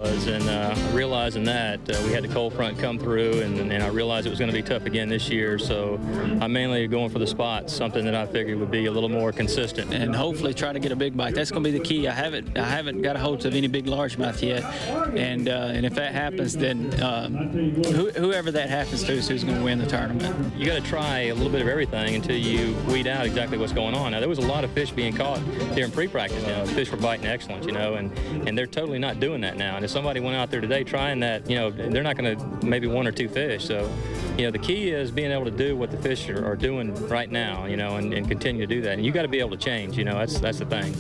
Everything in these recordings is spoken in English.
And realizing that we had the cold front come through, and I realized it was going to be tough again this year, so I'm mainly going for the spots, something that I figured would be a little more consistent. And hopefully try to get a big bite. That's going to be the key. I haven't got a hold of any big largemouth yet, and if that happens, then whoever that happens to is who's going to win the tournament. You got to try a little bit of everything until you weed out exactly what's going on. Now, there was a lot of fish being caught during pre-practice. Fish were biting excellence, and they're totally not doing that now. And if somebody went out there today trying that, they're not going to maybe one or two fish. So, the key is being able to do what the fish are doing right now, and continue to do that. And you got to be able to change, that's the thing.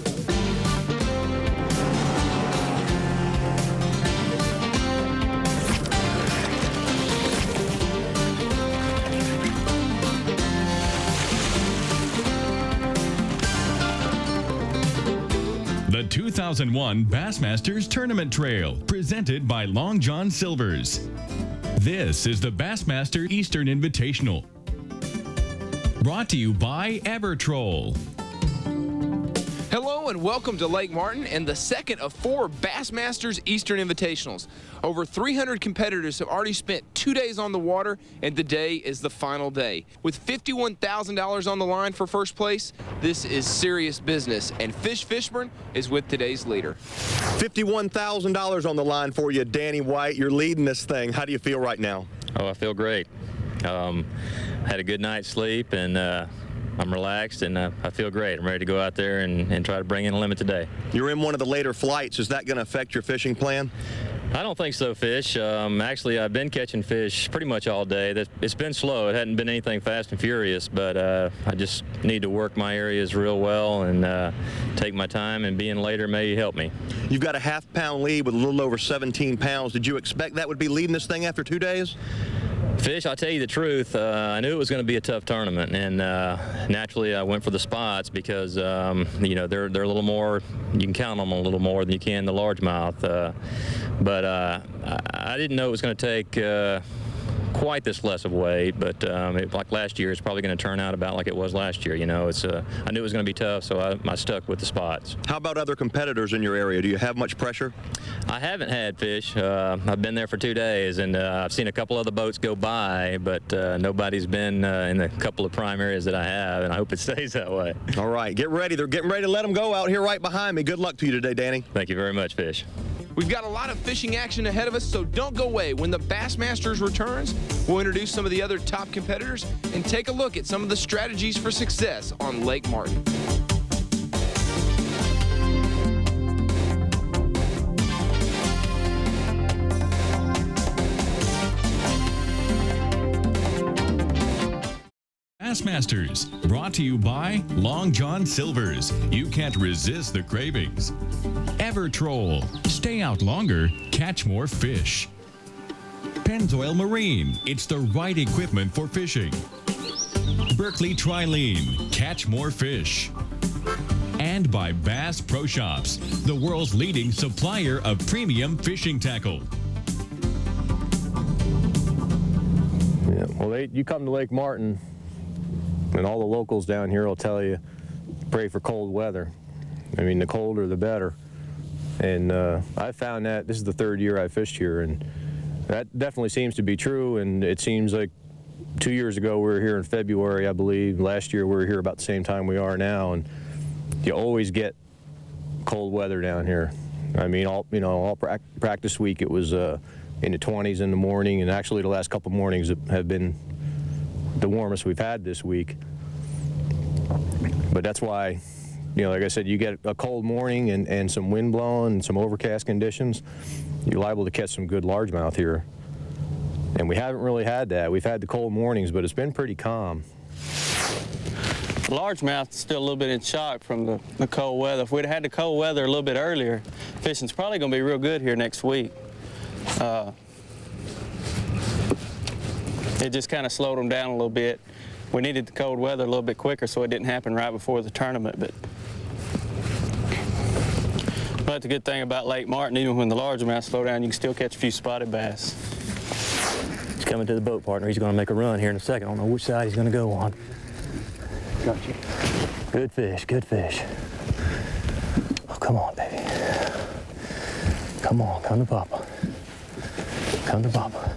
The 2001 Bassmasters Tournament Trail, presented by Long John Silver's. This is the Bassmaster Eastern Invitational. Brought to you by Evertroll. Hello and welcome to Lake Martin and the second of 4 Bassmasters Eastern Invitationals. Over 300 competitors have already spent 2 days on the water, and today is the final day. With $51,000 on the line for first place, this is serious business, and Fish Fishburne is with today's leader. $51,000 on the line for you, Danny White. You're leading this thing. How do you feel right now? Oh, I feel great. Had a good night's sleep, and I'm relaxed, and I feel great. I'm ready to go out there and try to bring in a limit today. You're in one of the later flights. Is that going to affect your fishing plan? I don't think so, Fish. Actually, I've been catching fish pretty much all day. It's been slow. It hadn't been anything fast and furious, but I just need to work my areas real well and take my time, and being later may help me. You've got a half-pound lead with a little over 17 pounds. Did you expect that would be leading this thing after 2 days? Fish, I'll tell you the truth, I knew it was going to be a tough tournament, and naturally I went for the spots because, they're a little more, you can count on them a little more than you can the largemouth. But I didn't know it was going to take quite this less of weight, but like last year, it's probably going to turn out about like it was last year. I knew it was going to be tough, so I stuck with the spots. How about other competitors in your area? Do you have much pressure? I haven't had, Fish. I've been there for 2 days, and I've seen a couple other boats go by, but nobody's been in the couple of prime areas that I have, and I hope it stays that way. All right, get ready. They're getting ready to let them go out here right behind me. Good luck to you today, Danny. Thank you very much, Fish. We've got a lot of fishing action ahead of us, so don't go away. When the Bassmasters returns, we'll introduce some of the other top competitors and take a look at some of the strategies for success on Lake Martin. Bassmasters, brought to you by Long John Silver's. You can't resist the cravings. Evertroll, stay out longer, catch more fish. Pennzoil Marine, it's the right equipment for fishing. Berkeley Trilene, catch more fish. And by Bass Pro Shops, the world's leading supplier of premium fishing tackle. Yeah, well, you come to Lake Martin, and all the locals down here will tell you, pray for cold weather. I mean, the colder the better. And I found that this is the 3rd year I fished here, and that definitely seems to be true. And it seems like 2 years ago we were here in February, I believe. Last year we were here about the same time we are now, and you always get cold weather down here. I mean, all practice week it was in the 20s in the morning, and actually the last couple mornings have been the warmest we've had this week. But that's why, like I said, you get a cold morning and some wind blowing and some overcast conditions, you're liable to catch some good largemouth here. And we haven't really had that. We've had the cold mornings, but it's been pretty calm. Largemouth is still a little bit in shock from the cold weather. If we'd had the cold weather a little bit earlier, fishing's probably going to be real good here next week. It just kind of slowed them down a little bit. We needed the cold weather a little bit quicker so it didn't happen right before the tournament. But the good thing about Lake Martin, even when the largemouth slow down, you can still catch a few spotted bass. He's coming to the boat, partner. He's going to make a run here in a second. I don't know which side he's going to go on. Got you. Good fish, good fish. Oh, come on, baby. Come on, come to Papa. Come to Papa.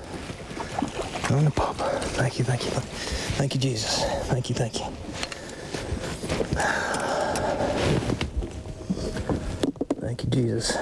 Come to Papa. Thank you, thank you. Thank you, Jesus. Thank you, thank you. Thank you, Jesus.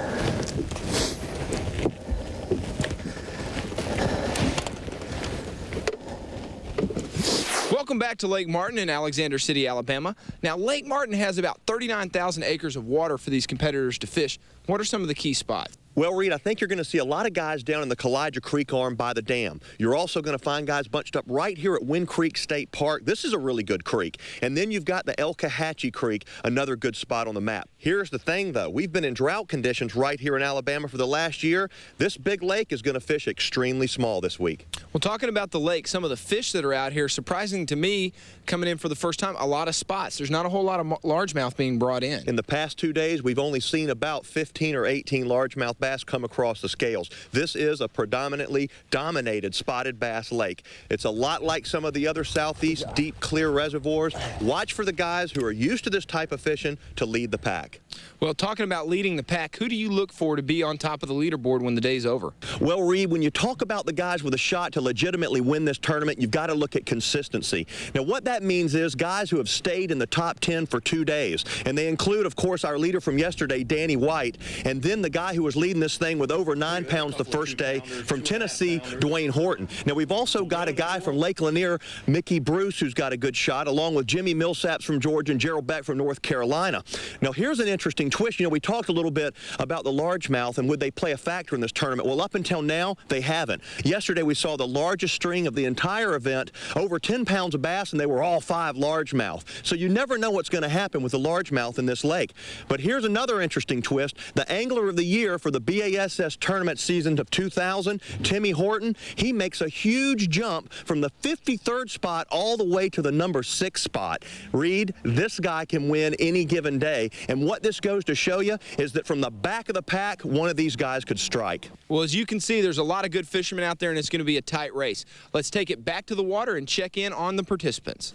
Welcome back to Lake Martin in Alexander City, Alabama. Now, Lake Martin has about 39,000 acres of water for these competitors to fish. What are some of the key spots? Well, Reed, I think you're going to see a lot of guys down in the Kalijah Creek arm by the dam. You're also going to find guys bunched up right here at Wind Creek State Park. This is a really good creek. And then you've got the Elkahatchee Creek, another good spot on the map. Here's the thing, though. We've been in drought conditions right here in Alabama for the last year. This big lake is going to fish extremely small this week. Well, talking about the lake, some of the fish that are out here, surprising to me, coming in for the first time, a lot of spots. There's not a whole lot of largemouth being brought in. In the past 2 days, we've only seen about 15 or 18 largemouth bass come across the scales. This is a predominantly dominated spotted bass lake. It's a lot like some of the other southeast deep, clear reservoirs. Watch for the guys who are used to this type of fishing to lead the pack. Well, talking about leading the pack, who do you look for to be on top of the leaderboard when the day's over? Well, Reed, when you talk about the guys with a shot to legitimately win this tournament, you've got to look at consistency. Now, what that means is guys who have stayed in the top 10 for 2 days. And they include, of course, our leader from yesterday, Danny White, and then the guy who was leading this thing with over 9 pounds the first day from Tennessee, Dwayne Horton. Now, we've also got a guy from Lake Lanier, Mickey Bruce, who's got a good shot, along with Jimmy Millsaps from Georgia and Gerald Beck from North Carolina. Now, here's an interesting twist. You know, we talked a little bit about the largemouth and would they play a factor in this tournament. Well, up until now, they haven't. Yesterday, we saw the largest string of the entire event, over 10 pounds of bass, and they were all 5 largemouth. So you never know what's going to happen with the largemouth in this lake. But here's another interesting twist. The Angler of the Year for the BASS tournament season of 2000, Timmy Horton, he makes a huge jump from the 53rd spot all the way to the number 6 spot. Reed, this guy can win any given day. And what this goes to show you is that from the back of the pack, one of these guys could strike. Well, as you can see, there's a lot of good fishermen out there, and it's going to be a tight race. Let's take it back to the water and check in on the participants.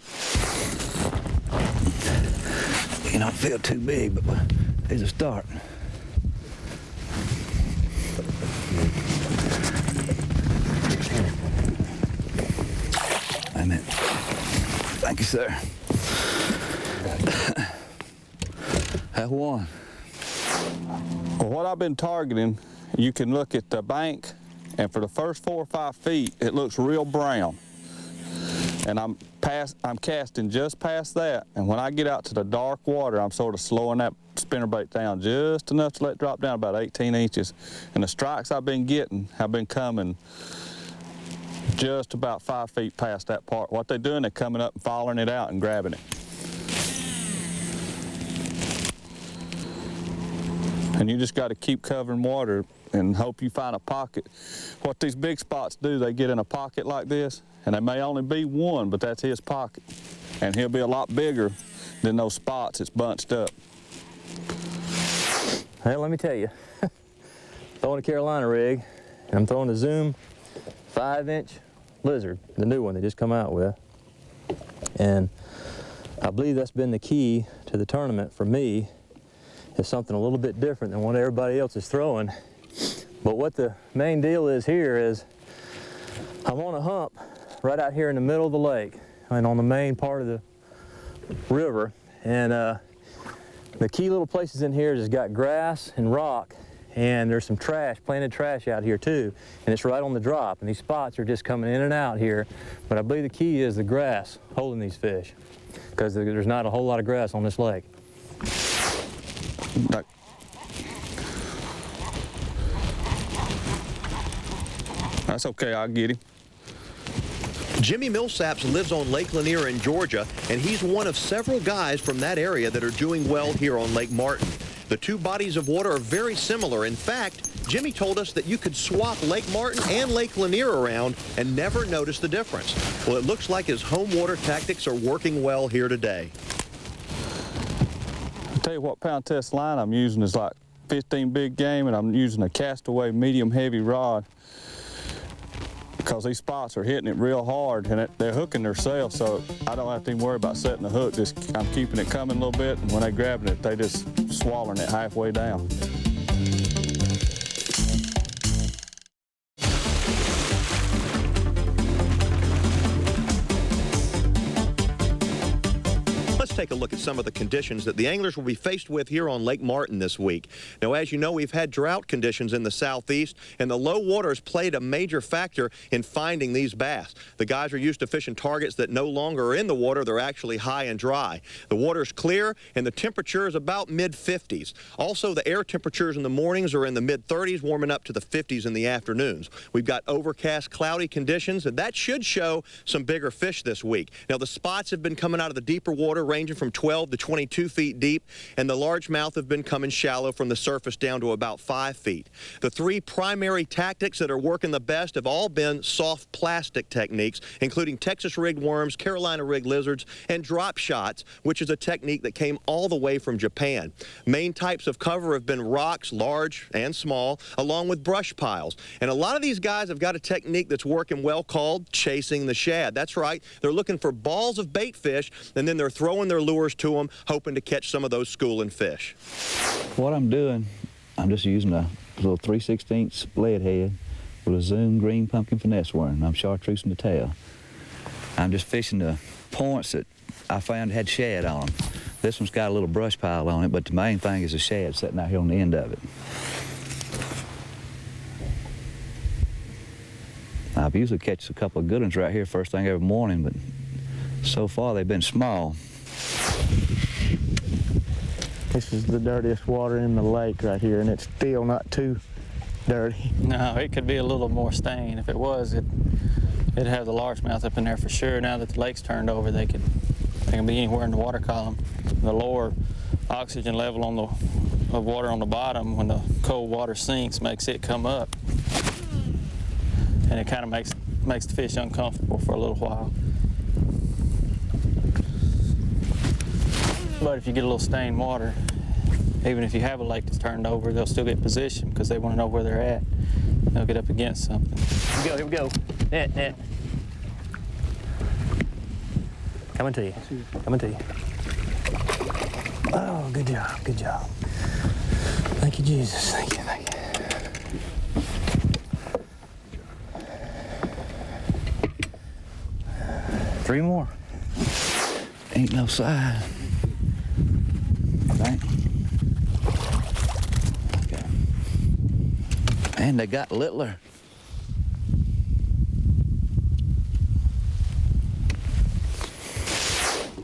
You don't feel too big, but there's a start. Wait a minute. Thank you, sir. Have one. Well, what I've been targeting, you can look at the bank, and for the first 4 or 5 feet, it looks real brown. And I'm casting just past that, and when I get out to the dark water, I'm sort of slowing that spinnerbait down just enough to let it drop down about 18 inches. And the strikes I've been getting have been coming just about 5 feet past that part. What they're doing, they're coming up and following it out and grabbing it. And you just got to keep covering water and hope you find a pocket. What these big spots do, they get in a pocket like this, and there may only be one, but that's his pocket. And he'll be a lot bigger than those spots that's bunched up. Hey, let me tell you, throwing a Carolina rig, and I'm throwing a Zoom 5-inch Lizard, the new one they just come out with. And I believe that's been the key to the tournament for me, is something a little bit different than what everybody else is throwing. But what the main deal is here is I'm on a hump right out here in the middle of the lake and on the main part of the river. And the key little places in here is got grass and rock, and there's some trash, planted trash out here too, and it's right on the drop, and these spots are just coming in and out here. But I believe the key is the grass holding these fish, because there's not a whole lot of grass on this lake. That's okay, I'll get him. Jimmy Millsaps lives on Lake Lanier in Georgia, and he's one of several guys from that area that are doing well here on Lake Martin. The two bodies of water are very similar. In fact, Jimmy told us that you could swap Lake Martin and Lake Lanier around and never notice the difference. Well, it looks like his home water tactics are working well here today. I'll tell you what pound test line I'm using is like 15 big game, and I'm using a Castaway medium heavy rod, because these spots are hitting it real hard, and they're hooking themselves, so I don't have to even worry about setting the hook. Just I'm keeping it coming a little bit, and when they're grabbing it, they just swallowing it halfway down. take a look at some of the conditions that the anglers will be faced with here on Lake Martin this week. Now, as you know, we've had drought conditions in the southeast, and the low water has played a major factor in finding these bass. The guys are used to fishing targets that no longer are in the water. They're actually high and dry. The water's clear, and the temperature is about mid-50s. Also, the air temperatures in the mornings are in the mid-30s, warming up to the 50s in the afternoons. We've got overcast, cloudy conditions, and that should show some bigger fish this week. Now, the spots have been coming out of the deeper water, ranging from 12 to 22 feet deep, and the largemouth have been coming shallow from the surface down to about 5 feet. The three primary tactics that are working the best have all been soft plastic techniques, including Texas rigged worms, Carolina rigged lizards, and drop shots, which is a technique that came all the way from Japan. Main types of cover have been rocks, large and small, along with brush piles. And a lot of these guys have got a technique that's working well called chasing the shad. That's right. They're looking for balls of bait fish, and then they're throwing their lures to them, hoping to catch some of those schooling fish. What I'm doing, I'm just using a little 3/16 lead head with a Zoom green pumpkin finesse worm. I'm chartreusing the tail. I'm just fishing the points that I found had shad on them. This one's got a little brush pile on it, but the main thing is the shad sitting out here on the end of it. I've usually catch a couple of good ones right here first thing every morning, but so far they've been small. This is the dirtiest water in the lake right here, and it's still not too dirty. No, it could be a little more stained. If it was, it'd have the largemouth up in there for sure. Now that the lake's turned over, they can be anywhere in the water column. The lower oxygen level of water on the bottom, when the cold water sinks, makes it come up, and it kind of makes the fish uncomfortable for a little while. But if you get a little stained water, even if you have a lake that's turned over, they'll still get positioned because they want to know where they're at. They'll get up against something. Here we go. Net. Coming to you. Coming to you. Oh, good job. Good job. Thank you, Jesus. Thank you. Thank you. Three more. Ain't no sign. Right. Okay. And they got littler.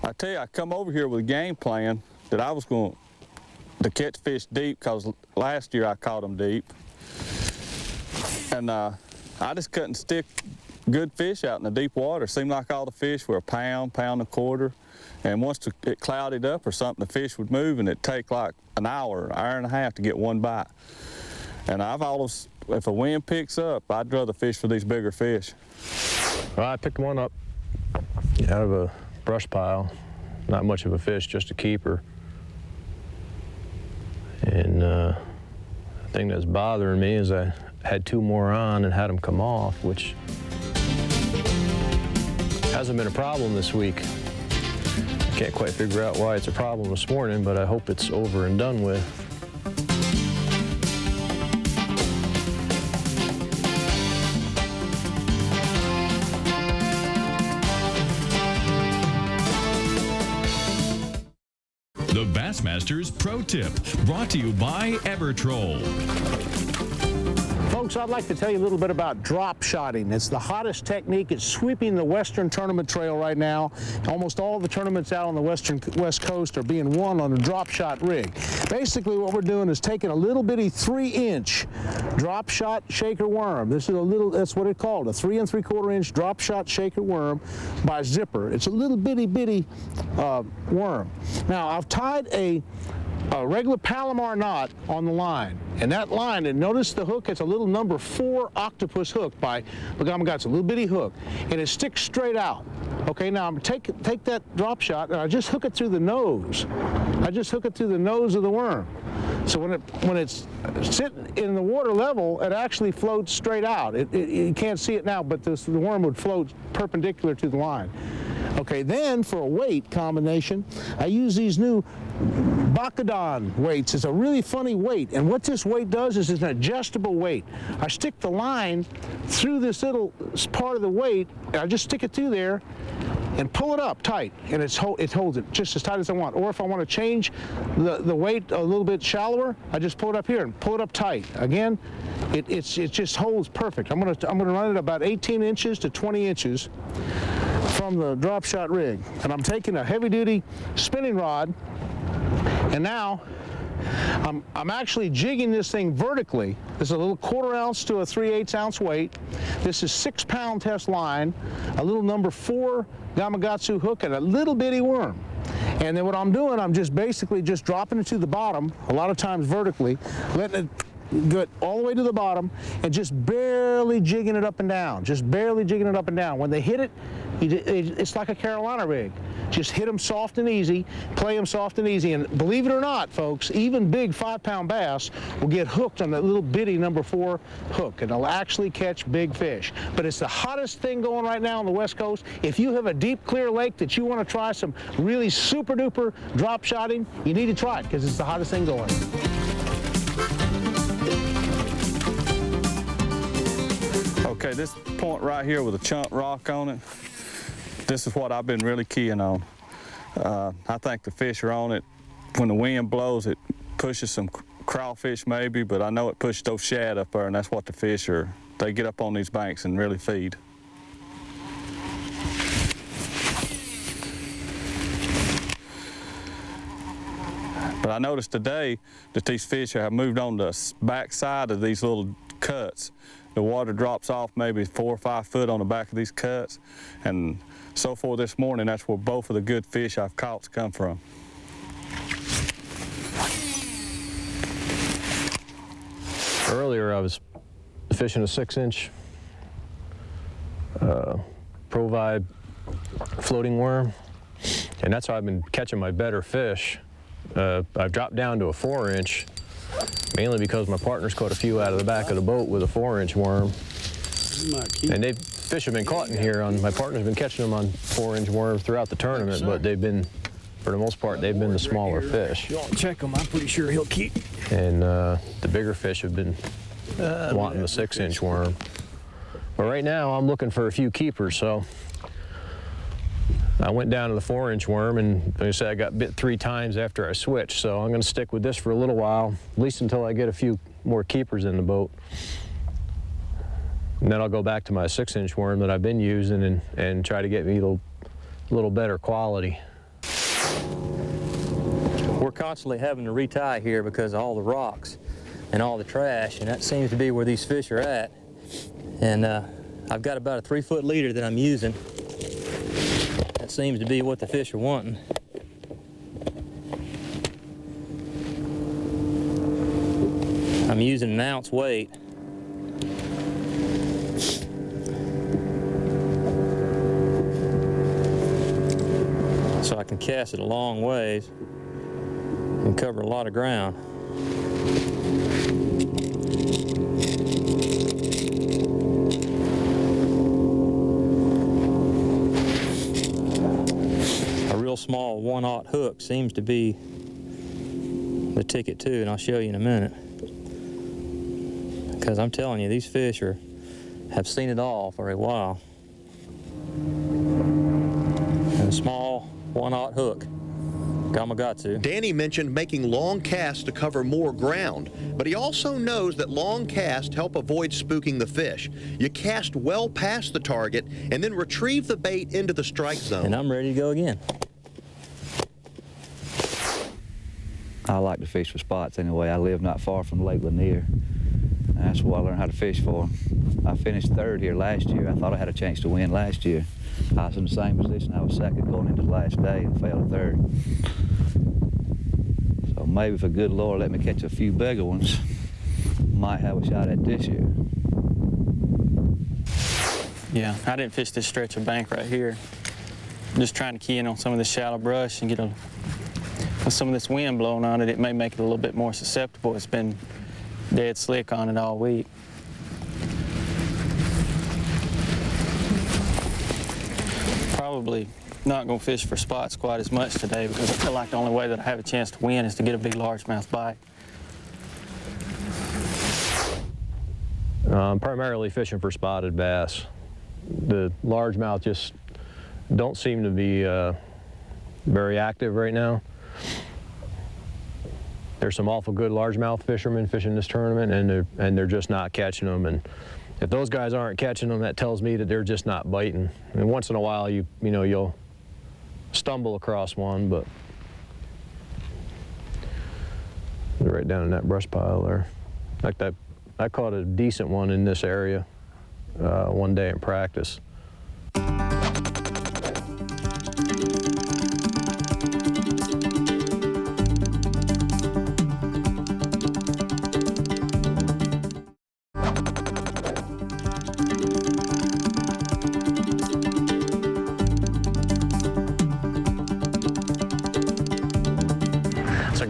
I tell you, I come over here with a game plan that I was going to catch fish deep, because last year I caught them deep. And I just couldn't stick good fish out in the deep water. Seemed like all the fish were a pound and a quarter. And once it clouded up or something, the fish would move, and it'd take like an hour and a half to get one bite. And I've always, if a wind picks up, I'd rather fish for these bigger fish. Well, I picked one up out of a brush pile. Not much of a fish, just a keeper. And the thing that's bothering me is I had two more on and had them come off, which hasn't been a problem this week. Can't quite figure out why it's a problem this morning, but I hope it's over and done with. The Bassmaster's Pro Tip, brought to you by Evertroll. Folks, I'd like to tell you a little bit about drop shotting. It's the hottest technique. It's sweeping the Western tournament trail right now. Almost all the tournaments out on the West Coast are being won on a drop shot rig. Basically, what we're doing is taking a little bitty 3-inch drop shot shaker worm. This is that's what it's called, a 3 3/4 inch drop shot shaker worm by zipper. It's a little bitty worm. Now, I've tied a regular Palomar knot on the line, and that line, and notice the hook, it's a little number 4 octopus hook by Bassmaster. It's a little bitty hook, and it sticks straight out. Okay, now I'm gonna take that drop shot, and I just hook it through the nose. I just hook it through the nose of the worm. So when it's sitting in the water level, it actually floats straight out. You can't see it now, but the worm would float perpendicular to the line. Okay, then for a weight combination, I use these new Bacadon weights. It's a really funny weight, and what this weight does is it's an adjustable weight. I stick the line through this little part of the weight, and I just stick it through there, and pull it up tight, and it holds it just as tight as I want. Or if I want to change the weight a little bit shallower, I just pull it up here and pull it up tight. Again, it just holds perfect. I'm gonna run it about 18 inches to 20 inches from the drop shot rig, and I'm taking a heavy-duty spinning rod, and now I'm actually jigging this thing vertically. This is a little 1/4 ounce to a 3/8 ounce weight. This is 6-pound test line, a little number 4 Gamakatsu hook, and a little bitty worm. And then what I'm doing, I'm just basically just dropping it to the bottom, a lot of times vertically, letting it go all the way to the bottom, and just barely jigging it up and down, just barely jigging it up and down. When they hit it, it's like a Carolina rig. Just hit them soft and easy, play them soft and easy, and believe it or not, folks, even big 5-pound bass will get hooked on that little bitty number 4 hook, and they'll actually catch big fish. But it's the hottest thing going right now on the West Coast. If you have a deep, clear lake that you want to try some really super-duper drop shotting, you need to try it because it's the hottest thing going. Okay, this point right here with a chunk rock on it, this is what I've been really keying on. I think the fish are on it. When the wind blows, it pushes some crawfish maybe, but I know it pushes those shad up there, and that's what the fish are. They get up on these banks and really feed. But I noticed today that these fish have moved on the back side of these little cuts. The water drops off maybe 4 or 5 foot on the back of these cuts, and so far this morning, that's where both of the good fish I've caught come from. Earlier, I was fishing a 6-inch Provide floating worm, and that's how I've been catching my better fish. I've dropped down to a 4-inch, mainly because my partner's caught a few out of the back of the boat with a 4-inch worm. And fish have been caught in here. My partner's been catching them on 4-inch worms throughout the tournament, but they've been, for the most part, they've been the smaller fish. You want to check him? I'm pretty sure he'll keep. And the bigger fish have been wanting the 6-inch worm. But right now, I'm looking for a few keepers, so I went down to the 4-inch worm, and like I said, I got bit 3 times after I switched, so I'm going to stick with this for a little while, at least until I get a few more keepers in the boat. And then I'll go back to my 6-inch worm that I've been using and try to get me a little better quality. We're constantly having to retie here because of all the rocks and all the trash, and that seems to be where these fish are at. And I've got about a 3-foot leader that I'm using. That seems to be what the fish are wanting. I'm using an ounce weight. So I can cast it a long ways and cover a lot of ground. A real small 1/0 hook seems to be the ticket too, and I'll show you in a minute. Because I'm telling you, these fish have seen it all for a while. And a small 1/0 hook, Gamakatsu. Danny mentioned making long casts to cover more ground, but he also knows that long casts help avoid spooking the fish. You cast well past the target and then retrieve the bait into the strike zone. And I'm ready to go again. I like to fish for spots anyway. I live not far from Lake Lanier. And that's what I learned how to fish for. I finished 3rd here last year. I thought I had a chance to win last year. I was in the same position. I was 2nd going into the last day and failed 3rd. So maybe if a good Lord let me catch a few bigger ones, might have a shot at this year. Yeah, I didn't fish this stretch of bank right here. Just trying to key in on some of this shallow brush and get with some of this wind blowing on it, it may make it a little bit more susceptible. It's been dead slick on it all week. Probably not going to fish for spots quite as much today because I feel like the only way that I have a chance to win is to get a big largemouth bite. I'm primarily fishing for spotted bass. The largemouth just, don't seem to be very active right now. There's some awful good largemouth fishermen fishing this tournament, and they're just not catching them. And if those guys aren't catching them, that tells me that they're just not biting. And once in a while, you'll stumble across one, but they're right down in that brush pile there. Like that, I caught a decent one in this area one day in practice.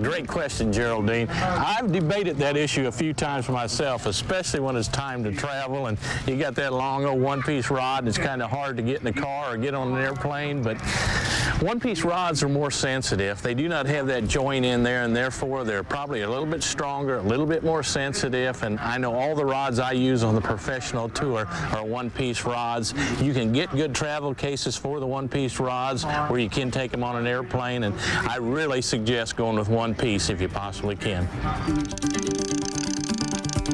Great question, Geraldine. I've debated that issue a few times myself, especially when it's time to travel and you got that long old one-piece rod and it's kind of hard to get in the car or get on an airplane. But one-piece rods are more sensitive. They do not have that joint in there, and therefore they're probably a little bit stronger, a little bit more sensitive. And I know all the rods I use on the professional tour are one-piece rods. You can get good travel cases for the one-piece rods where you can take them on an airplane, and I really suggest going with one piece if you possibly can.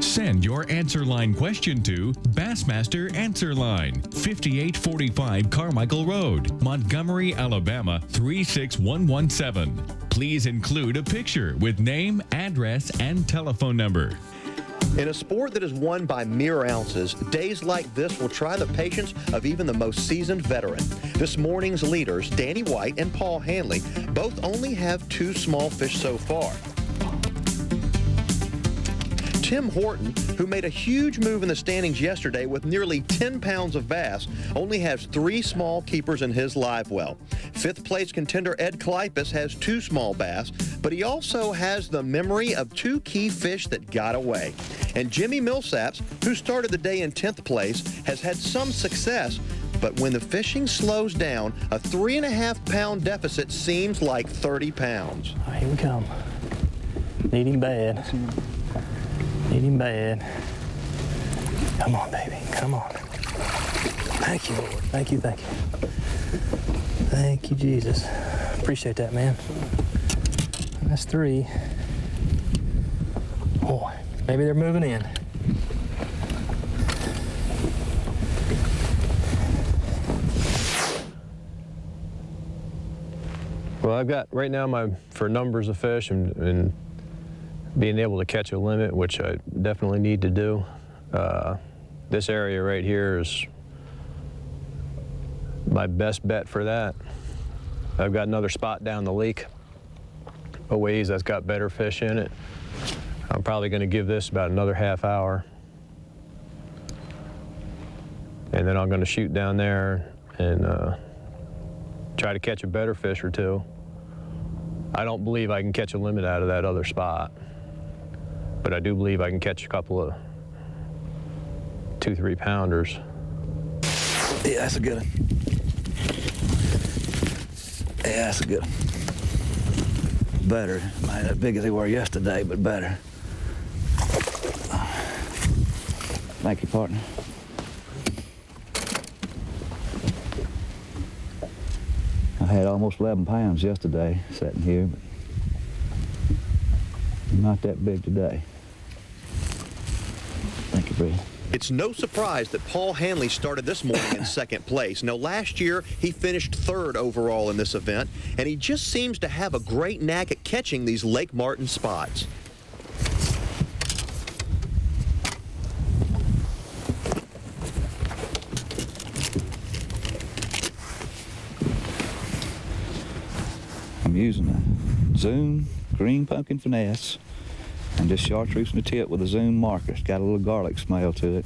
Send your answer line question to Bassmaster Answer Line, 5845 Carmichael Road, Montgomery, Alabama 36117. Please include a picture with name, address, and telephone number. In a sport that is won by mere ounces, days like this will try the patience of even the most seasoned veteran. This morning's leaders, Danny White and Paul Hanley, both only have 2 small fish so far. Tim Horton, who made a huge move in the standings yesterday with nearly 10 pounds of bass, only has 3 small keepers in his live well. 5th place contender Ed Klipis has 2 small bass, but he also has the memory of 2 key fish that got away. And Jimmy Millsaps, who started the day in 10th place, has had some success, but when the fishing slows down, a 3.5-pound deficit seems like 30 pounds. Oh, here we come. Need him bad. Need him bad. Come on, baby. Come on. Thank you, Lord. Thank you, thank you. Thank you, Jesus. Appreciate that, man. That's 3. Boy, maybe they're moving in. Well, I've got right now for numbers of fish and being able to catch a limit, which I definitely need to do. This area right here is my best bet for that. I've got another spot down the lake a ways that's got better fish in it. I'm probably going to give this about another half hour. And then I'm going to shoot down there and try to catch a better fish or 2. I don't believe I can catch a limit out of that other spot, but I do believe I can catch a couple of 2-3 pounders. Yeah, that's a good one. Yeah, that's a good one. Better. Not as big as they were yesterday, but better. Thank you, partner. I had almost 11 pounds yesterday sitting here, but not that big today. Thank you, Bree. It's no surprise that Paul Hanley started this morning in 2nd place. Now, last year, he finished 3rd overall in this event, and he just seems to have a great knack at catching these Lake Martin spots. I'm using a Zoom green pumpkin finesse and just chartreusing the tip with a Zoom marker. It's got a little garlic smell to it.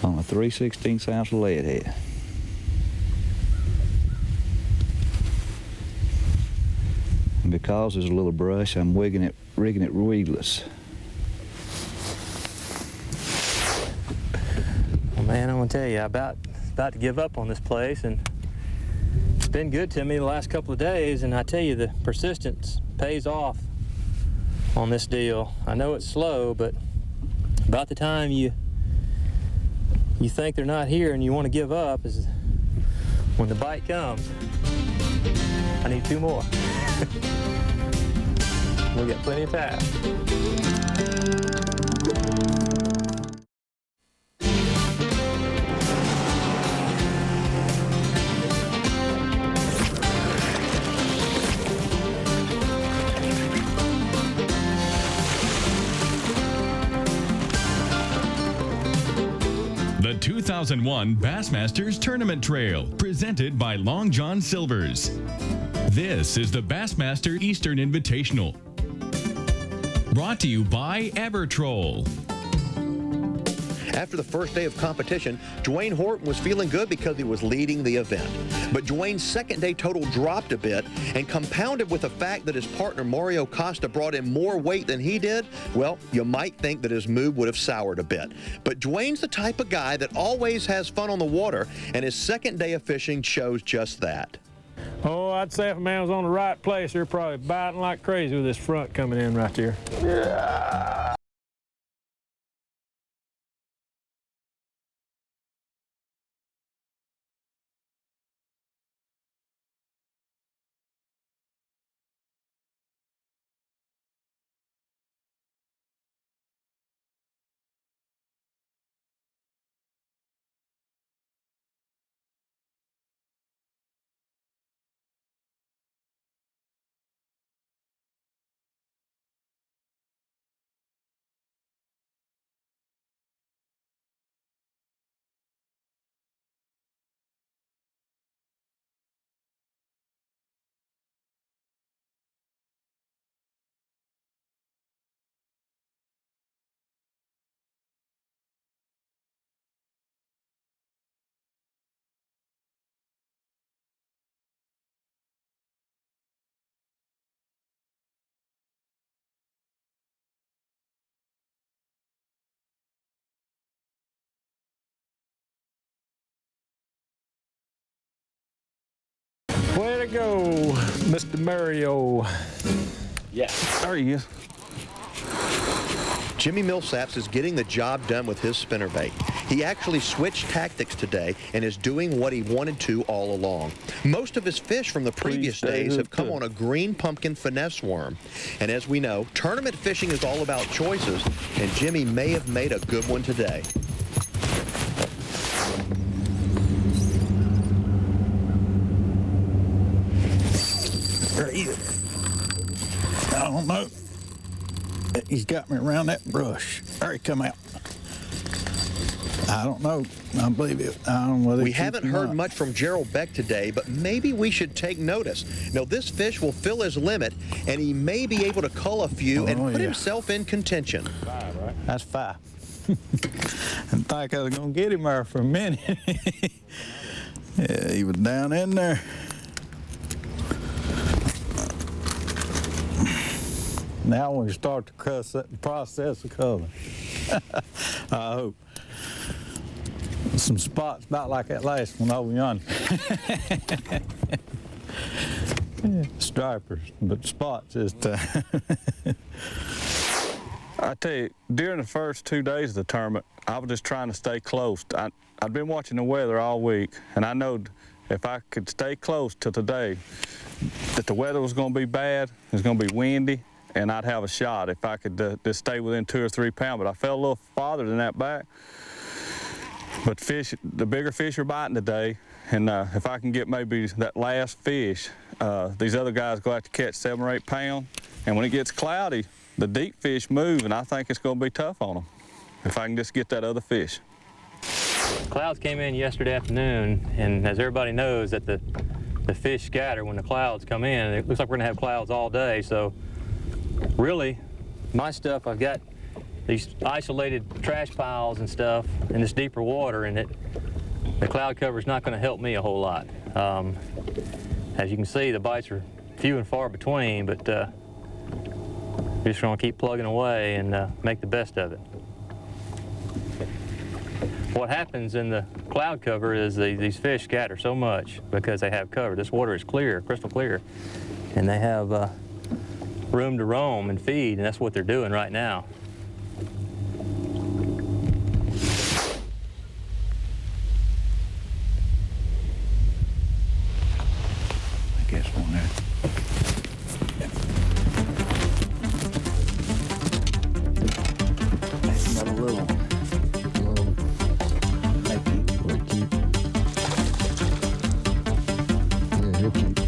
On a 3/16 ounce lead head. And because there's a little brush, I'm rigging it reedless. Well, man, I'm gonna tell you, I'm about to give up on this place, and it's been good to me the last couple of days, and I tell you, the persistence pays off. on this deal. I know it's slow, but about the time you think they're not here and you want to give up is when the bite comes. I need 2 more. We got plenty of time. The 2001 Bassmasters Tournament Trail, presented by Long John Silver's. This is the Bassmaster Eastern Invitational. Brought to you by Evertroll. After the first day of competition, Dwayne Horton was feeling good because he was leading the event. But Dwayne's second day total dropped a bit, and compounded with the fact that his partner Mario Costa brought in more weight than he did, well, you might think that his mood would have soured a bit. But Dwayne's the type of guy that always has fun on the water, and his second day of fishing shows just that. Oh, I'd say if a man was on the right place, they're probably biting like crazy with this front coming in right here. Yeah. Way to go, Mr. Mario. Yeah, there he is. Jimmy Millsaps is getting the job done with his spinnerbait. He actually switched tactics today and is doing what he wanted to all along. Most of his fish from the previous days have come on a green pumpkin finesse worm. And as we know, tournament fishing is all about choices, and Jimmy may have made a good one today. I don't know. He's got me around that brush. There he come out. I don't know. I believe it. I don't know whether we haven't heard much from Gerald Beck today, but maybe we should take notice. Now, this fish will fill his limit, and he may be able to cull a few and put himself in contention. 5, right? That's 5. I didn't think I was going to get him there for a minute. Yeah, he was down in there. Now when we start to process of culling, I hope. Some spots about like that last one over yonder. Yeah, stripers, but spots is I tell you, during the first 2 days of the tournament, I was just trying to stay close. I'd been watching the weather all week, and I know if I could stay close to today, that the weather was going to be bad, it was going to be windy, and I'd have a shot if I could just stay within 2 or 3 pounds. But I fell a little farther than that back. But the bigger fish are biting today, and if I can get maybe that last fish, these other guys go out to catch 7 or 8 pounds, and when it gets cloudy, the deep fish move, and I think it's going to be tough on them if I can just get that other fish. Clouds came in yesterday afternoon, and as everybody knows, that the fish scatter when the clouds come in. It looks like we're going to have clouds all day, so really, my stuff, I've got these isolated trash piles and stuff in this deeper water, and the cloud cover is not going to help me a whole lot. As you can see, the bites are few and far between, but we're just going to keep plugging away and make the best of it. What happens in the cloud cover is these fish scatter so much because they have cover. This water is clear, crystal clear, and they have room to roam and feed, and that's what they're doing right now. I guess one there. That's another little one. We'll keep. Yeah, he'll keep.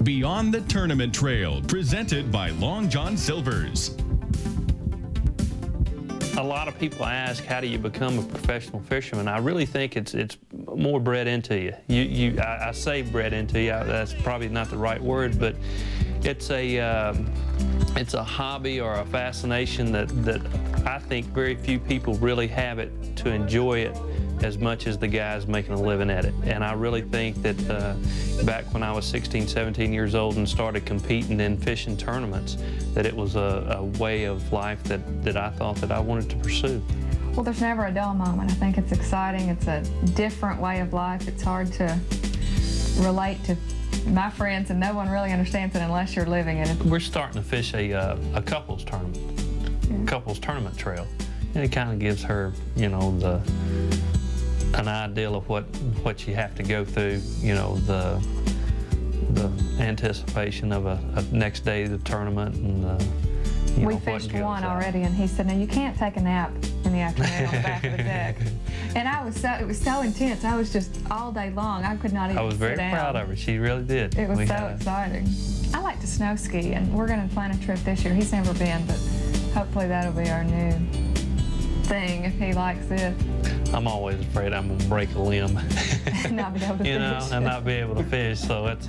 Beyond the Tournament Trail, presented by Long John Silver's. A lot of people ask, how do you become a professional fisherman? I really think it's more bred into you. I say bred into you. That's probably not the right word, but it's a hobby or a fascination that I think very few people really have it to enjoy it as much as the guys making a living at it. And I really think that back when I was 16, 17 years old and started competing in fishing tournaments, that it was a way of life that I thought that I wanted to pursue. Well, there's never a dull moment. I think it's exciting. It's a different way of life. It's hard to relate to my friends, and no one really understands it unless you're living it. We're starting to fish a couples tournament, couples tournament trail. And it kind of gives her, you know, an ideal of what you have to go through, you know, the anticipation of a next day of the tournament, and we fished one already, and he said, "Now you can't take a nap in the afternoon on the back of the deck." And it was so intense. I was just all day long. I could not even sit down. I was very proud of her. She really did. It was so exciting. I like to snow ski, and we're going to plan a trip this year. He's never been, but hopefully that'll be our new thing if he likes it. I'm always afraid I'm gonna break a limb, not be able to you know, fish. and not be able to fish. So it's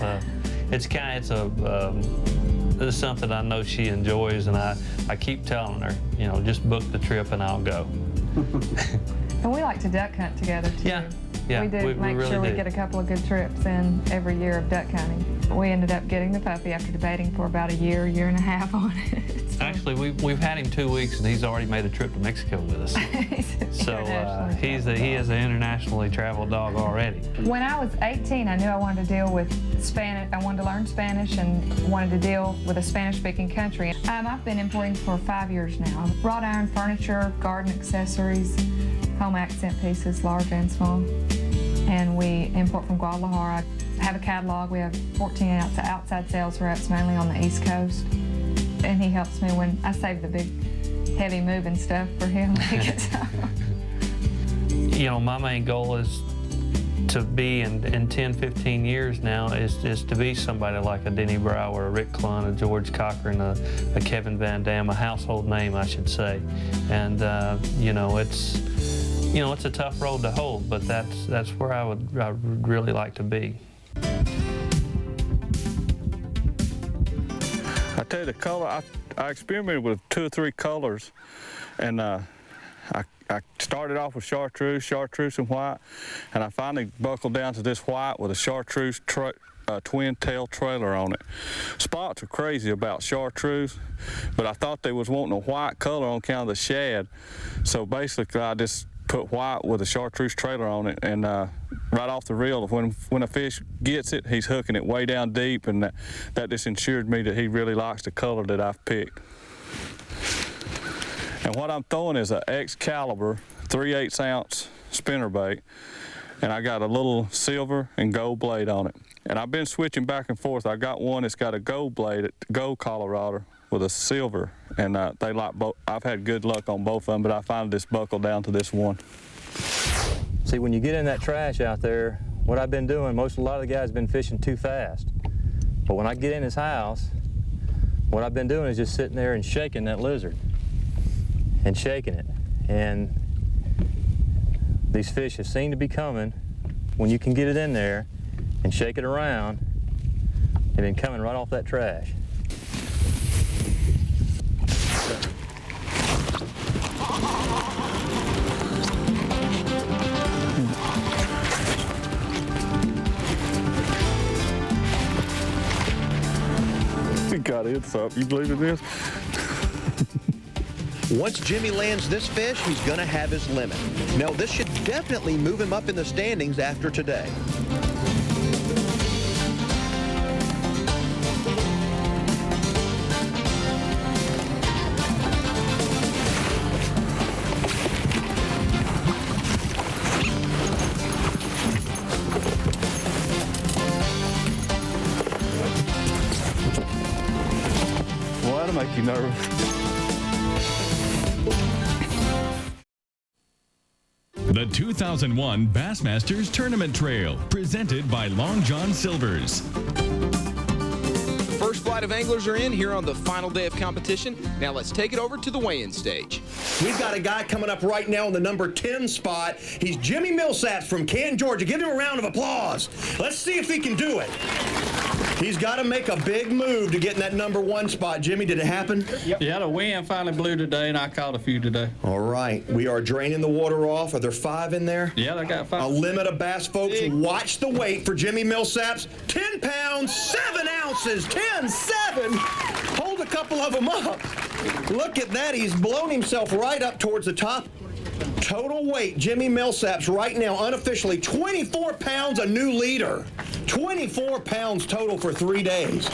something I know she enjoys, and I keep telling her, you know, just book the trip and I'll go. And we like to duck hunt together too. Yeah, we do make really sure we get a couple of good trips in every year of duck hunting. We ended up getting the puppy after debating for about a year and a half on it. So. Actually, we've had him 2 weeks, and he's already made a trip to Mexico with us. So he is an internationally traveled dog already. When I was 18, I knew I wanted to deal with Spanish. I wanted to learn Spanish and wanted to deal with a Spanish-speaking country. I've been importing for 5 years now. Wrought iron furniture, garden accessories, home accent pieces, large and small. And we import from Guadalajara. I have a catalog. We have 14-ounce outside sales reps, mainly on the East Coast. And he helps me when I save the big, heavy moving stuff for him when he gets home. You know, my main goal is to be in 10, 15 years now is to be somebody like a Denny Brower, a Rick Clunn, a George Cochran, a Kevin Van Dam, a household name, I should say. And you know, it's a tough road to hold, but that's where I would really like to be. I tell you, the color, I experimented with 2 or 3 colors, and I started off with chartreuse and white, and I finally buckled down to this white with a chartreuse twin tail trailer on it. Spots are crazy about chartreuse, but I thought they was wanting a white color on account of the shad, so basically I just put white with a chartreuse trailer on it, and right off the reel, when a fish gets it, he's hooking it way down deep, and that just ensured me that he really likes the color that I've picked. And what I'm throwing is an Excalibur 3/8 ounce spinnerbait, and I got a little silver and gold blade on it. And I've been switching back and forth. I got one that's got a gold blade, gold Colorado with a silver, and they like both. I've had good luck on both of them, but I finally just buckled down to this one. See, when you get in that trash out there, what I've been doing, a lot of the guys have been fishing too fast. But when I get in his house, what I've been doing is just sitting there and shaking that lizard and shaking it. And these fish have seemed to be coming when you can get it in there and shake it around. They've been coming right off that trash. got in something. You believe in this? Once Jimmy lands this fish, he's going to have his limit. Now, this should definitely move him up in the standings after today. Well, that'll make you nervous. The 2001 Bassmasters Tournament Trail, presented by Long John Silver's. First flight of anglers are in here on the final day of competition. Now let's take it over to the weigh-in stage. We've got a guy coming up right now in the number 10 spot. He's Jimmy Millsaps from Canton, Georgia. Give him a round of applause. Let's see if he can do it. He's got to make a big move to get in that number 1 spot. Jimmy, did it happen? Yeah, the wind finally blew today, and I caught a few today. All right. We are draining the water off. Are there 5 in there? Yeah, they got 5. A limit of bass, folks. Watch the weight for Jimmy Millsaps. 10 pounds, 7 ounces. 10, 7. Hold a couple of them up. Look at that. He's blown himself right up towards the top. Total weight, Jimmy Millsaps right now, unofficially, 24 pounds, a new leader. 24 pounds total for 3 days.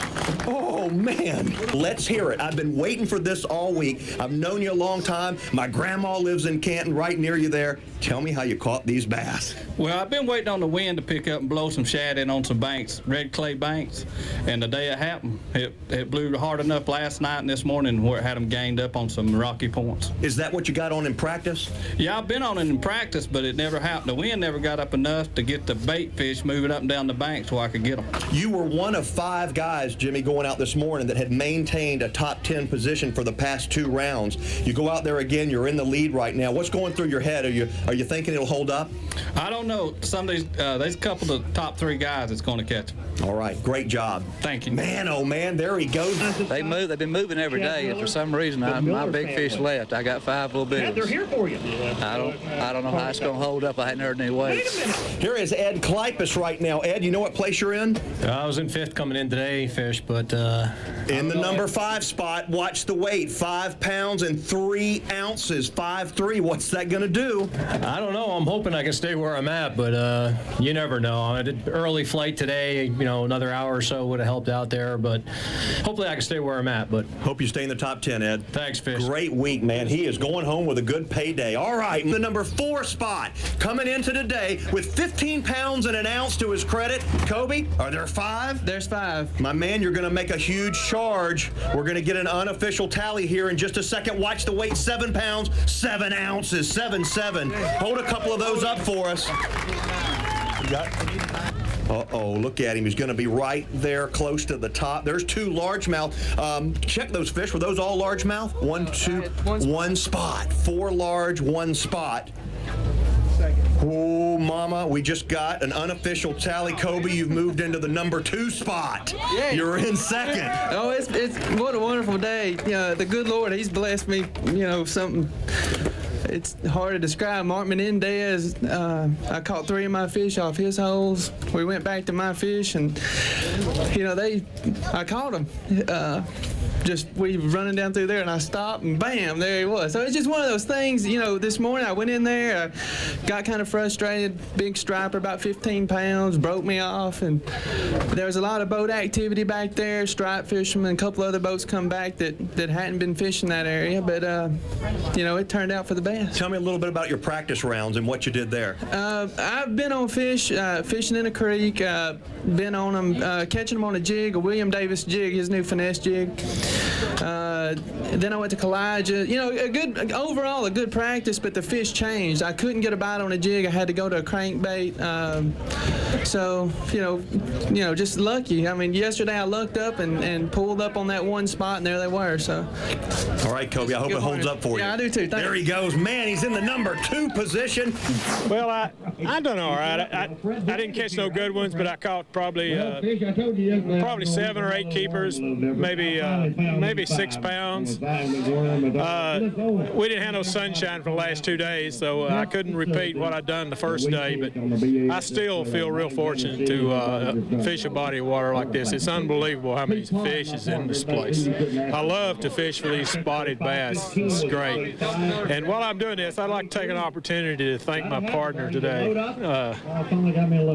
Oh, man. Let's hear it. I've been waiting for this all week. I've known you a long time. My grandma lives in Canton, right near you there. Tell me how you caught these bass. Well, I've been waiting on the wind to pick up and blow some shad in on some banks, red clay banks, and the day it happened, it blew hard enough last night and this morning where it had them gained up on some rocky points. Is that what you got on in practice? Yeah, I've been on it in practice, but it never happened. The wind never got up enough to get the bait fish moving up and down the bank so I could get them. You were one of 5 guys, Jimmy, going out this morning that had maintained a top 10 position for the past 2 rounds. You go out there again, you're in the lead right now. What's going through your head? Are you thinking it'll hold up? I don't know. Some of these, there's a couple of the top 3 guys that's going to catch them. All right, great job. Thank you. Man, oh man, there he goes. They've been moving every day, and for some reason, my big fish left. I got 5 little bitties. They're here for you. I don't know how it's going to hold up. I hadn't heard any weights. Here is Ed Klipus right now. Ed, you know what place you're in? I was in 5th coming in today, fish, but in the number 5 spot. Watch the weight, 5 pounds and 3 ounces, 5'3". What's that going to do? I don't know. I'm hoping I can stay where I'm at, but you never know. I did early flight today. You know, another hour or so would have helped out there, but hopefully I can stay where I'm at. But hope you stay in the top 10, Ed. Thanks, fish. Great week, man. He is going home with a good payday. All right, the number 4 spot coming into today with 15 pounds and an ounce to his credit. Kobe, are there 5? There's 5. My man, you're going to make a huge charge. We're going to get an unofficial tally here in just a second. Watch the weight, 7 pounds, 7 ounces, 7'7". Hold a couple of those up for us. Uh-oh, look at him. He's going to be right there close to the top. There's 2 largemouth. Check those fish. Were those all largemouth? 1, 2, 1 spot. 4 large, 1 spot. Oh, mama, we just got an unofficial tally. Kobe, you've moved into the number 2 spot. Yay. You're in 2nd. Oh, it's what a wonderful day. You know, the good Lord, He's blessed me, you know, something. It's hard to describe. Mark Menendez, I caught 3 of my fish off his holes. We went back to my fish, and, you know, I caught them. We were running down through there, and I stopped, and bam, there he was. So it's just one of those things, you know, this morning I went in there, I got kind of frustrated, big striper, about 15 pounds, broke me off, and there was a lot of boat activity back there, stripe fishermen, a couple other boats come back that hadn't been fishing that area, but, you know, it turned out for the best. Tell me a little bit about your practice rounds and what you did there. I've been on fish, fishing in a creek, been on them, catching them on a jig, a William Davis jig, his new finesse jig. Then I went to Kalijah. You know, overall a good practice, but the fish changed. I couldn't get a bite on a jig. I had to go to a crankbait. So, you know, just lucky. I mean, yesterday I lucked up and pulled up on that 1 spot, and there they were. So. All right, Kobe, I hope it holds up for you. Yeah, I do too. There he goes. Man, he's in the number 2 position. Well, I done all right. I didn't catch no good ones, but I caught probably 7 or 8 keepers, maybe maybe 6 pounds. We didn't have no sunshine for the last 2 days, so I couldn't repeat what I'd done the first day, but I still feel real fortunate to fish a body of water like this. It's unbelievable how many fish is in this place. I love to fish for these spotted bass. It's great. And while I'm doing this, I'd like to take an opportunity to thank my partner today,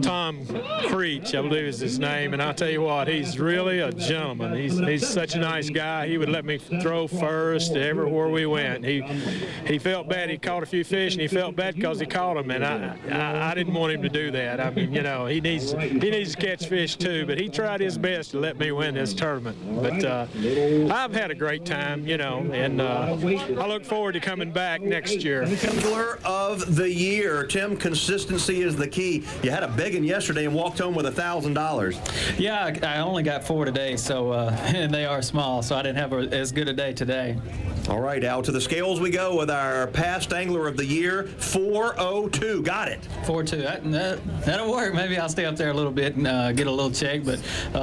Tom Creech, I believe is his name, and I'll tell you what, he's really a gentleman. He's such a nice guy. He would let me throw first everywhere we went. He felt bad. He caught a few fish, and he felt bad because he caught them, and I didn't want him to do that. I mean, you know, he needs to catch fish too, but he tried his best to let me win this tournament. But I've had a great time, you know, and I look forward to coming back next year. Angler of the year, Tim. Consistency is the key. You had a big one yesterday and walked home with $1,000. Yeah, I only got 4 today, so and they are small, so I didn't have as good a day today. All right, Al, to the scales we go with our past Angler of the Year, 402. Got it. 402. That'll work. Maybe I'll stay up there a little bit and get a little check. But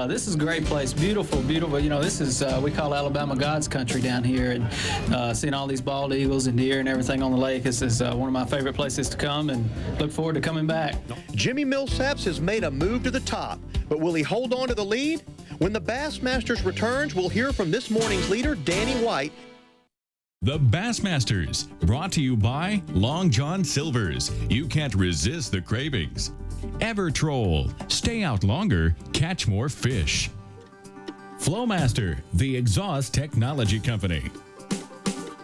this is a great place. Beautiful, beautiful. You know, this is, we call Alabama God's country down here. And seeing all these bald eagles and deer and everything on the lake is one of my favorite places to come, and look forward to coming back. Jimmy Millsaps has made a move to the top, but will he hold on to the lead? When the Bassmasters returns, we'll hear from this morning's leader, Danny White. The Bassmasters, brought to you by Long John Silver's. You can't resist the cravings. Evertroll, stay out longer, catch more fish. Flowmaster, the exhaust technology company.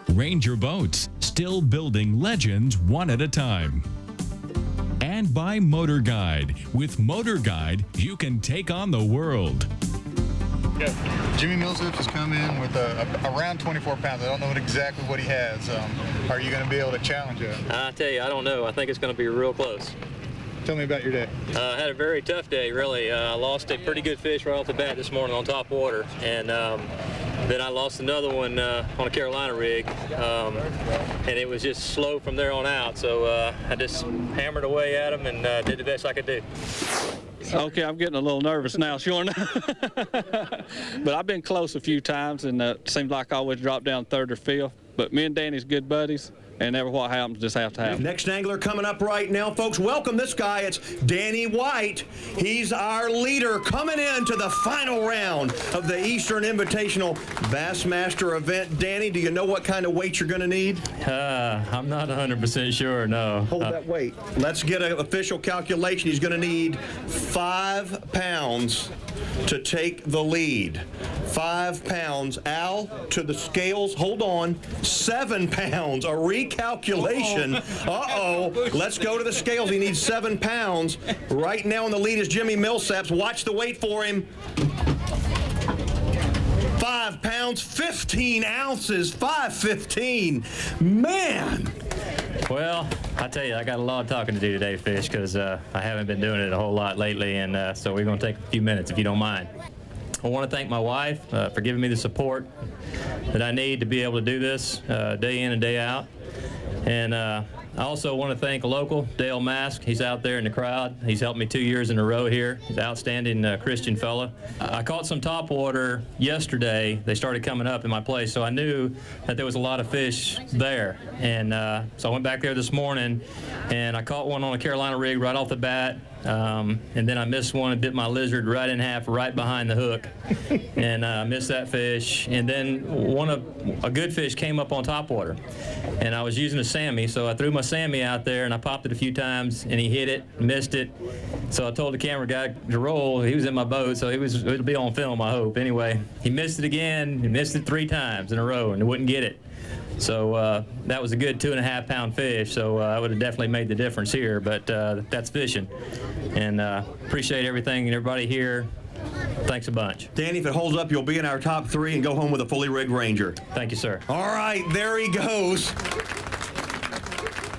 Ranger Boats, still building legends one at a time. And by Motor Guide. With Motor Guide, you can take on the world. Jimmy Millsaps has come in with around 24 pounds. I don't know exactly what he has. Are you going to be able to challenge it? I tell you, I don't know. I think it's going to be real close. Tell me about your day. I had a very tough day, really. I lost a pretty good fish right off the bat this morning on top water, and then I lost another one on a Carolina rig, and it was just slow from there on out. So I just hammered away at him and did the best I could do. Okay, I'm getting a little nervous now, sure enough. But I've been close a few times, and it seems like I always drop down third or fifth. But me and Danny's good buddies, and never what happens just have to happen. Next angler coming up right now, folks. Welcome this guy. It's Danny White. He's our leader coming into the final round of the Eastern Invitational Bassmaster event. Danny, do you know what kind of weight you're going to need? I'm not 100% sure, no. Hold that weight. Let's get an official calculation. He's going to need 5 pounds to take the lead. 5 pounds. Al, to the scales, hold on, 7 pounds. A recalculation. Uh-oh. Let's go to the scales. He needs 7 pounds. Right now in the lead is Jimmy Millsaps. Watch the weight for him. 5 pounds, 15 ounces, 5:15. Man. Well, I tell you, I got a lot of talking to do today, Fish, because I haven't been doing it a whole lot lately, and so we're going to take a few minutes, if you don't mind. I want to thank my wife for giving me the support that I need to be able to do this day in and day out. And I also want to thank a local, Dale Mask. He's out there in the crowd. He's helped me 2 years in a row here. He's an outstanding Christian fella. I caught some topwater yesterday. They started coming up in my place, so I knew that there was a lot of fish there. And so I went back there this morning, and I caught one on a Carolina rig right off the bat. And then I missed one and bit my lizard right in half right behind the hook, and missed that fish. And then a good fish came up on topwater, and I was using a Sammy, so I threw my Sammy out there and I popped it a few times, and he hit it, missed it. So I told the camera guy to roll. He was in my boat, so it'll be on film, I hope. Anyway, he missed it again. He missed it 3 times in a row, and he wouldn't get it. So that was a good 2.5 pound fish, so I would have definitely made the difference here, but that's fishing. And appreciate everything and everybody here. Thanks a bunch. Danny, if it holds up, you'll be in our top 3 and go home with a fully rigged Ranger. Thank you, sir. All right, there he goes.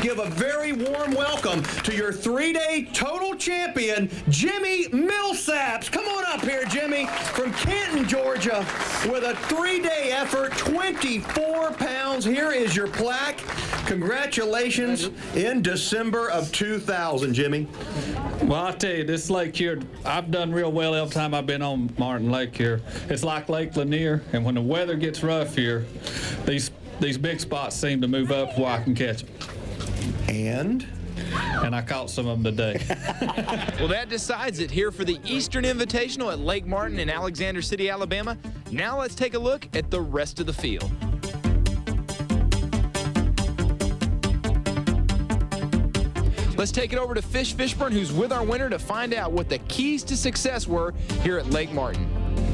give a very warm welcome to your 3-day total champion, Jimmy Millsaps. Come on up here, Jimmy, from Canton, Georgia, with a 3-day effort, 24 pounds. Here is your plaque. Congratulations in December of 2000, Jimmy. Well, I tell you, this lake here, I've done real well every time I've been on Martin Lake here. It's like Lake Lanier, and when the weather gets rough here, these big spots seem to move up where I can catch them. And I caught some of them today. Well, that decides it here for the Eastern Invitational at Lake Martin in Alexander City, Alabama. Now let's take a look at the rest of the field. Let's take it over to Fish Fishburne, who's with our winner, to find out what the keys to success were here at Lake Martin.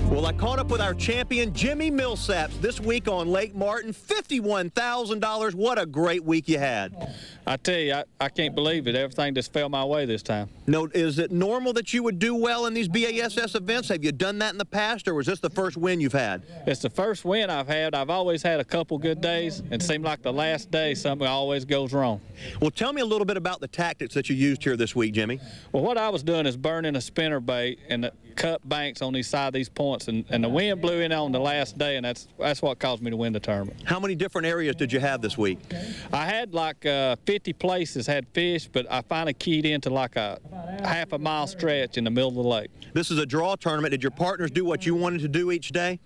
Well, I caught up with our champion, Jimmy Millsaps, this week on Lake Martin. $51,000. What a great week you had. I tell you, I can't believe it. Everything just fell my way this time. No, is it normal that you would do well in these BASS events? Have you done that in the past, or was this the first win you've had? It's the first win I've had. I've always had a couple good days. It seemed like the last day something always goes wrong. Well, tell me a little bit about the tactics that you used here this week, Jimmy. Well, what I was doing is burning a spinner bait and cut banks on these side of these points, and the wind blew in on the last day, and that's what caused me to win the tournament. How many different areas did you have this week? I had like 50 places had fish, but I finally keyed into like a half-a-mile stretch in the middle of the lake. This is a draw tournament. Did your partners do what you wanted to do each day?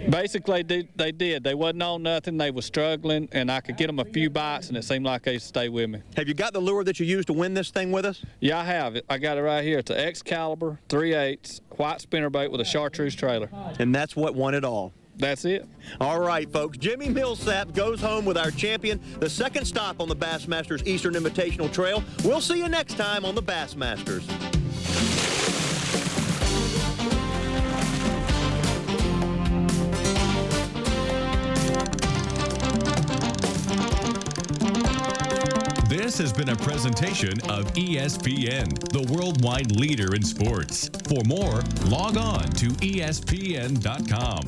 Basically, they did. They wasn't on nothing. They were struggling, and I could get them a few bites, and it seemed like they stayed with me. Have you got the lure that you used to win this thing with us? Yeah, I have it. I got it right here. It's an Excalibur 3/8 white spinnerbait with a chartreuse trailer. And that's what won it all. That's it. All right, folks. Jimmy Millsaps goes home with our champion, the second stop on the Bassmasters Eastern Invitational Trail. We'll see you next time on the Bassmasters. This has been a presentation of ESPN, the worldwide leader in sports. For more, log on to ESPN.com.